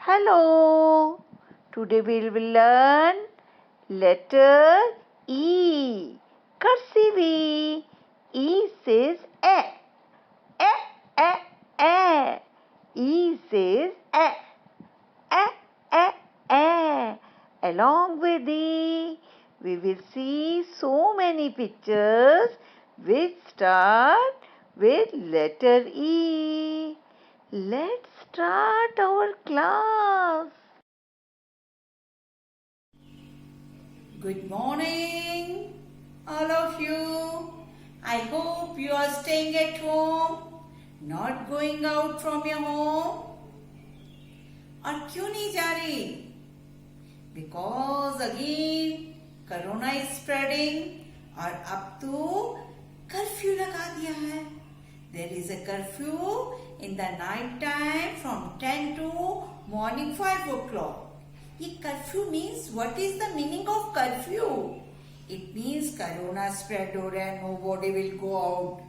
Hello. Today we will learn letter E. Cursive E. E says A. A, A, A. E says A. A, A, A. Along with E, we will see so many pictures which start with letter E. Let's start our class. Good morning, all of you. I hope you are staying at home, not going out from your home. और क्यों नहीं जा रही? Because again Corona is spreading और अब तो curfew लगा दिया है. There is a curfew in the night time from 10 to morning 5 o'clock. ये curfew means what is the meaning of curfew? It means Corona spread हो रहा है, nobody will go out.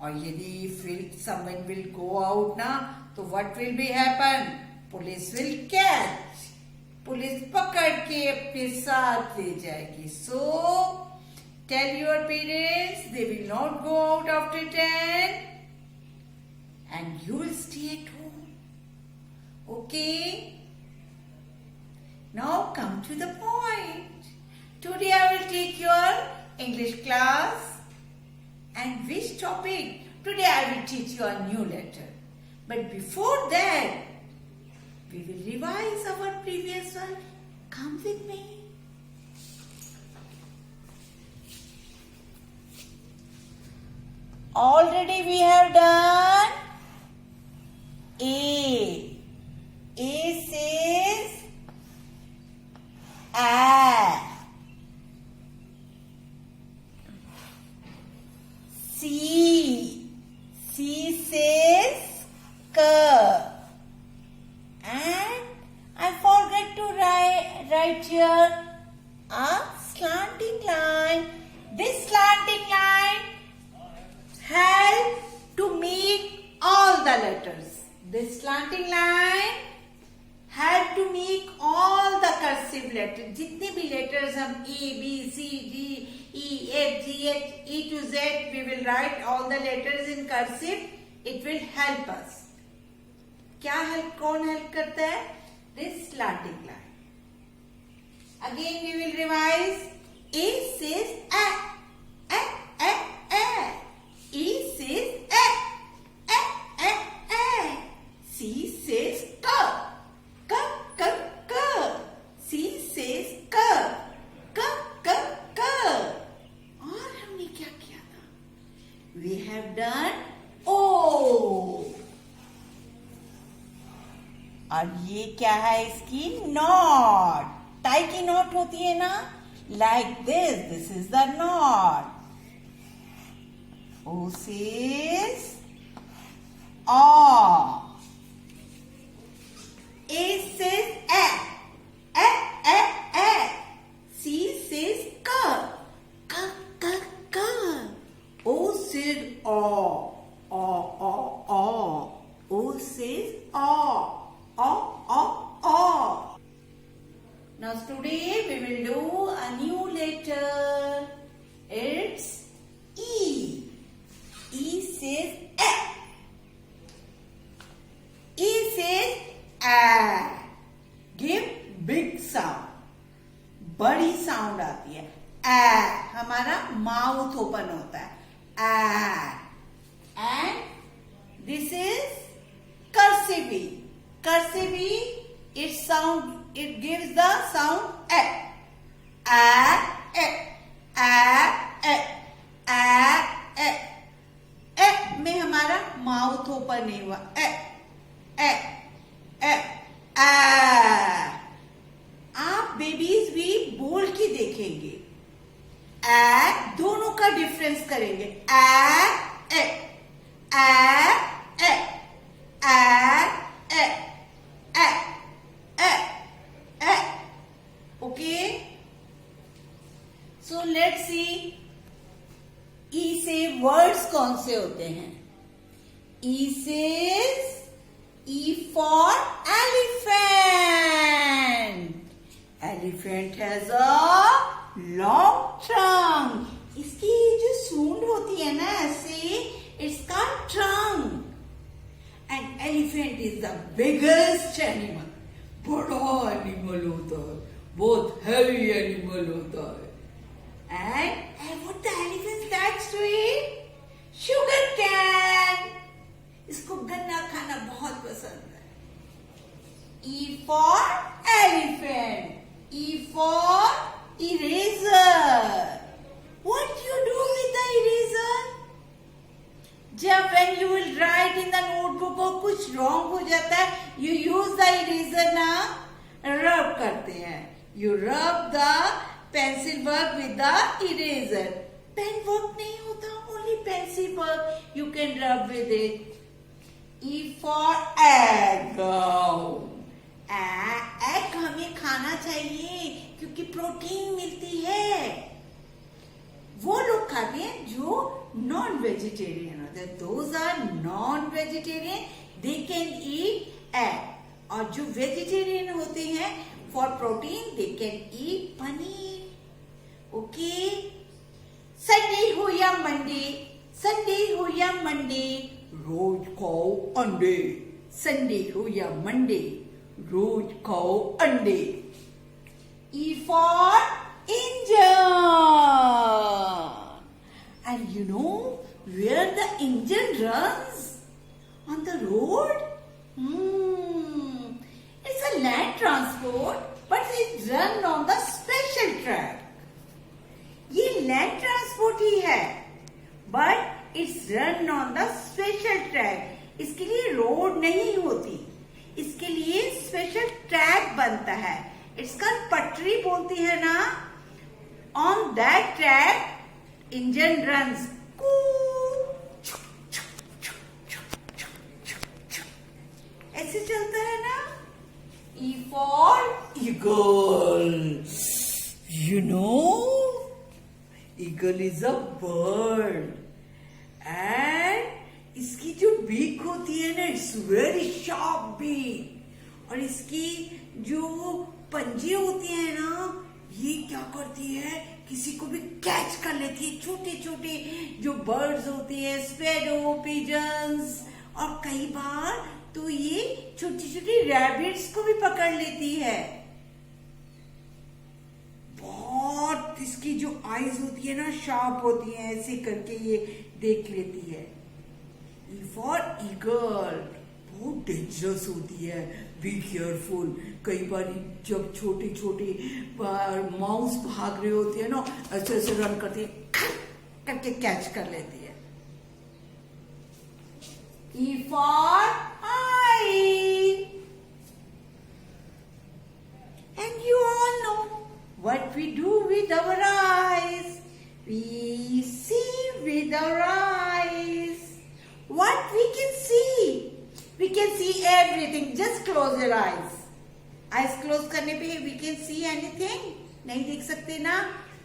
और यदि someone will go out ना, तो what will be happen? Police will catch. Police पकड़ के अपने साथ ले जाएगी. So tell your parents they will not go out after 10 and you will stay at home. Okay? Now come to the point. Today I will take your English class. And which topic? Today I will teach you a new letter. But before that, we will revise our previous one. Come with me. Already we have done A. A says A. C. C says K. And I forgot to write here a slanting line. This slanting line help to make all the letters. This slanting line help to make all the cursive letters. जितने भी letters हम A, B, C, D, E, F, G, H, E to Z, we will write all the letters in cursive. It will help us. क्या help? कौन help करता है? This slanting line. Again we will revise. A says A, A, A, A. E says A, A, A, A. C says K, K, K, K. C says K, K, K, K. और हमने क्या किया था? We have done O. और ये क्या है इसकी? नॉट. टाई की नॉट होती है ना? Like this. This is the knot. O says A. A says A. A, A, A. C says K. K, K, K. O says A. A, A, A. O says A. A, A, A. Now today we will do a new letter. It's E. E says A. E says A. Give big sound. बड़ी sound आती है. A. हमारा mouth open होता है. A. And this is cursive E. Cursive E, it gives the sound A. A, A, A, A, A, A. A में हमारा mouth open नहीं हुआ. A, A, A, A. आप बेबीज भी बोल के देखेंगे. A दोनों का डिफरेंस करेंगे. A, A, A, A, A, A. Okay. So let's see. E से words कौन से होते हैं? E says E for Elephant has a long trunk. इसकी जो सूंड होती है ना ऐसे, इसका trunk. And elephant is the biggest animal. बड़ा एनिमल होता है, बहुत heavy एनिमल होता है. And what the elephant likes to eat? Sugar cane. इसको गन्ना खाना बहुत पसंद है. E for elephant. E for eraser. What do you do with the eraser? जब when you will write in the notebook और कुछ wrong हो जाता है, you use the eraser ना, rub करते हैं. You rub the pencil work with the eraser. Pen work नहीं होता, only pencil work you can rub with it. E for egg. Egg हमें खाना चाहिए क्योंकि प्रोटीन मिलती है. वो लोग खाते हैं जो नॉन वेजिटेरियन होते हैं. Those are non vegetarian, they can eat egg. और जो वेजिटेरियन होते हैं for protein they can eat paneer. Okay. Sunday हो या मंडे, संडे हो या मंडे, रोज खाओ अंडे. संडे हो या मंडे, रोज खाओ अंडे. E for engine. And you know where the engine runs? On the road? It's a land transport, but it runs on the special track. ये land transport ही है, but it's run on the special track. इसके लिए road नहीं होती, इसके लिए special track बनता है. इसका पटरी बोलती है ना. On that track engine runs. ऐसे चलता है ना. E for eagle. You know, eagle is a bird. And इसकी जो बीक होती है ना, इट्स वेरी शार्प बीक. और इसकी जो पंजे होती है ना, ये क्या करती है, किसी को भी कैच कर लेती है. छोटे छोटे जो बर्ड्स होती है, स्पैरो, पिजन्स, और कई बार तो ये छोटी छोटी रैबिट्स को भी पकड़ लेती है. बहुत इसकी जो आईज होती है ना, शार्प होती है, ऐसे करके ये देख लेती है. फॉर ईगल, बहुत डेंजरस होती है. Be careful. कई बार जब छोटे छोटे माउस भाग रहे होते हैं ना, ऐसे ऐसे रन करती है, करके कैच कर लेती है. E for eye. And you all know what we do with our eyes. We see with our eyes. What we can see? We can see everything. Just close your eyes. Eyes close करने पे we can see anything. नहीं देख सकते ना?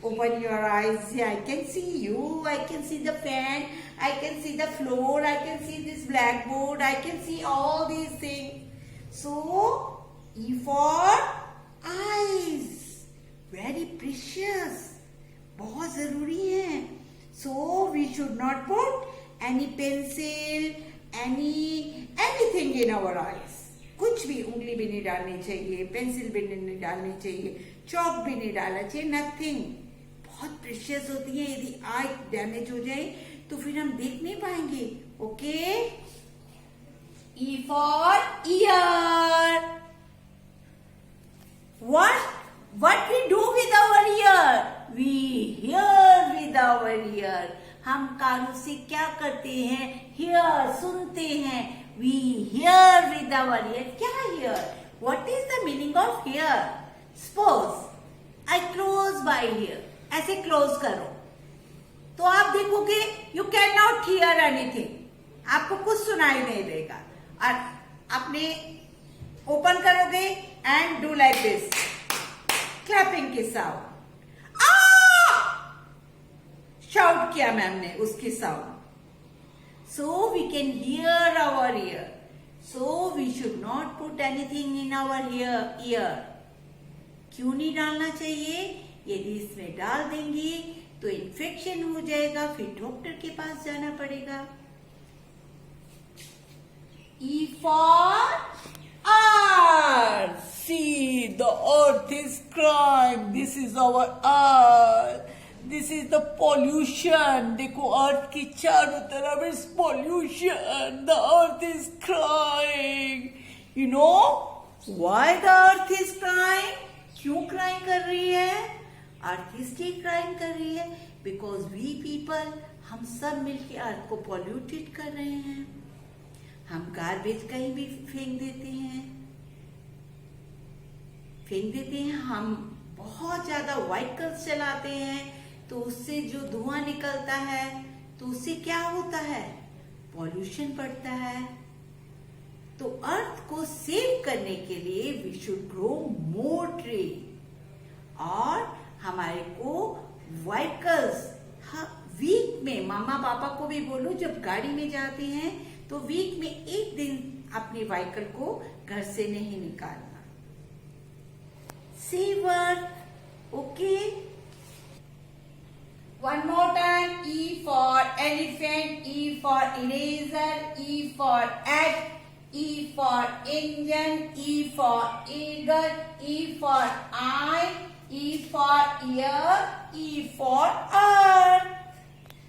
Open your eyes. I can see you. I can see the fan. I can see the floor. I can see this blackboard. I can see all these things. So, E for eyes. Very precious. बहुत जरूरी है. So, we should not put any pencil, anything in our eyes. कुछ भी, उंगली भी नहीं डालनी चाहिए, पेंसिल भी नहीं डालनी चाहिए, चौक भी नहीं डालना चाहिए, नथिंग. बहुत प्रेशियस होती है. यदि आई डैमेज हो जाए तो फिर हम देख नहीं पाएंगे. Okay. E for ear. What we do with our ear? We hear with our ear. हम कानों से क्या करते हैं? Hear, सुनते हैं. We hear with our ear. क्या hear? What is the meaning of hear? Suppose I close my ear. ऐसे क्लोज करो तो आप देखोगे you cannot hear anything. आपको कुछ सुनाई नहीं देगा. और आपने ओपन करोगे and do like this. Clapping की साउंड. शाउट किया मैम ने उसकी sound. So we can hear our ear. So we should not put anything in our ear. क्यों नहीं डालना चाहिए? यदि इसमें डाल देंगे तो इन्फेक्शन हो जाएगा, फिर डॉक्टर के पास जाना पड़ेगा। E for earth. See, the earth is crying. This is our earth. This is the pollution. देखो earth की चारों तरफ is pollution. The earth is crying. You know why the earth is crying? क्यों crying कर रही है? Earth इसलिए crying कर रही है because we people, हम सब मिलके earth को polluted कर रहे हैं। हम गार्बेज कहीं भी फेंक देते हैं, हम बहुत ज्यादा व्हीकल्स चलाते हैं, तो उससे जो धुआं निकलता है तो उससे क्या होता है? पॉल्यूशन बढ़ता है। तो अर्थ को सेव करने के लिए we should grow more tree, और हमारे को व्हीकल्स वीक में, मामा पापा को भी बोलो जब गाड़ी में जाते हैं तो वीक में एक दिन अपने व्हीकल को घर से नहीं निकालना। Save Earth, okay? One more time. E for elephant, E for eraser, E for egg, E for engine, E for eagle, E for eye, E for ear, E for earth.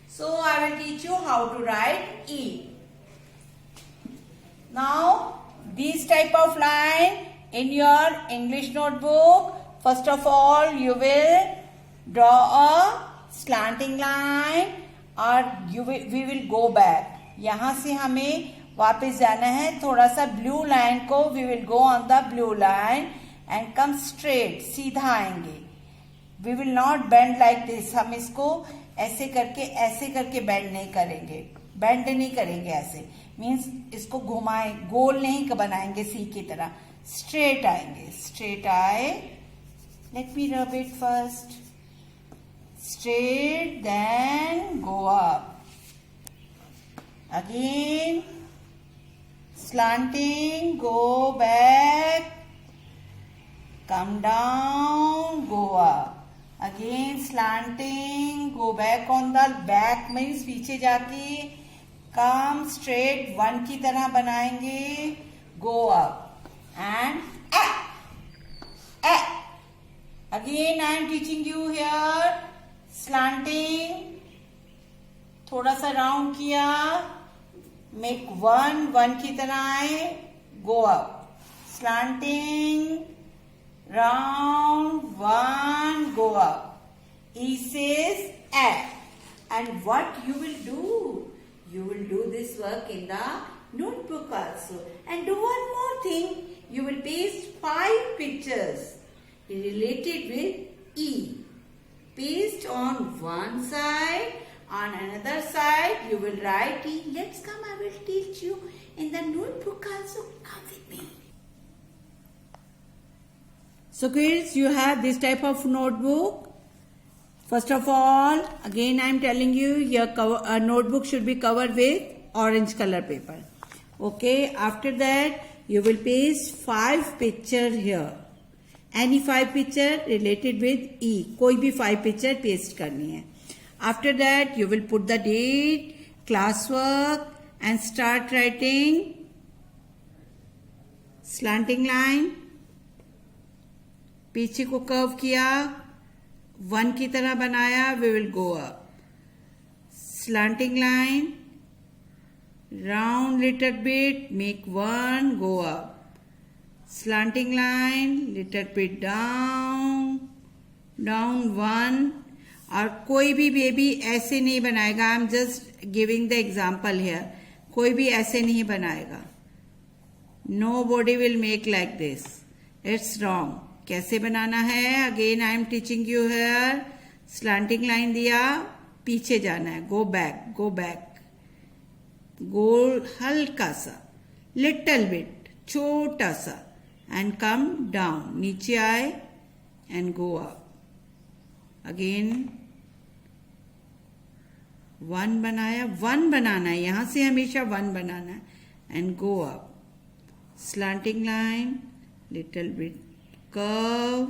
So I will teach you how to write E. Now, these type of line in your English notebook, first of all, you will draw a slanting line और we will go back. यहाँ से हमें वापस जाना है, थोड़ा सा blue line को we will go on the blue line and come straight, सीधा आएंगे. We will not bend like this. हम इसको ऐसे करके बेंड नहीं करेंगे ऐसे, मीन्स इसको घुमाए, गोल नहीं बनाएंगे सी की तरह, स्ट्रेट आएंगे, स्ट्रेट आए. Let me rub it first. Straight, then go up, again slanting, go back, come down, go up, again slanting, go back on the back means पीछे जाके, come straight one की तरह बनाएंगे, go up and again I am teaching you here slanting, थोड़ा सा round किया, make one की तरह आए, go up, slanting, round, one, go up. E says A. And what you will do? You will do this work in the notebook also. And do one more thing. You will paste 5 pictures related with E. Paste on one side. On another side, you will write E. Let's come, I will teach you in the notebook also. Come with me. So kids, you have this type of notebook. First of all, again I am telling you, your notebook should be covered with orange color paper. Okay, after that, you will paste 5 pictures here. Any 5 picture related with E. कोई भी 5 picture paste करनी है. After that, you will put the date, classwork and start writing slanting line. पीछे को curve किया, 1 की तरह बनाया, we will go up. Slanting line, round little bit, make 1, go up. Slanting line, little bit down, down 1. और कोई भी baby ऐसे नहीं बनाएगा. I am just giving the example here. कोई भी ऐसे नहीं बनाएगा. Nobody will make like this. It's wrong. कैसे बनाना है? Again I am teaching you here. Slanting line दिया, पीछे जाना है. गो बैक, गो बैक, गोल हल्का सा, लिटिल बिट, छोटा सा, एंड कम डाउन. नीचे आए एंड गो अप. अगेन 1 बनाया, 1 बनाना है, यहां से हमेशा 1 बनाना है. And go up. Slanting line, little bit curve,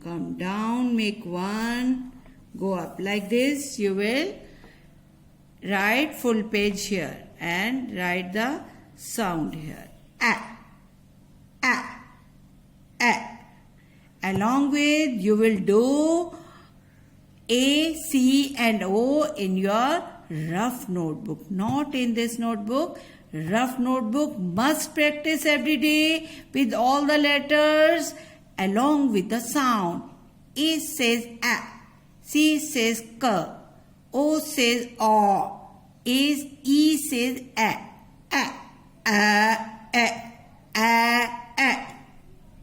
come down, make one, go up. Like this, you will write full page here and write the sound here. A, a, a. Along with, you will do A, C and O in your rough notebook. Not in this notebook. Rough notebook must practice every day with all the letters along with the sound. A says A, C says K, O says O, E says A.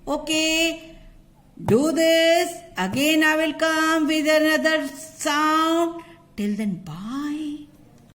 Okay, do this. Again I will come with another sound. Till then, bye.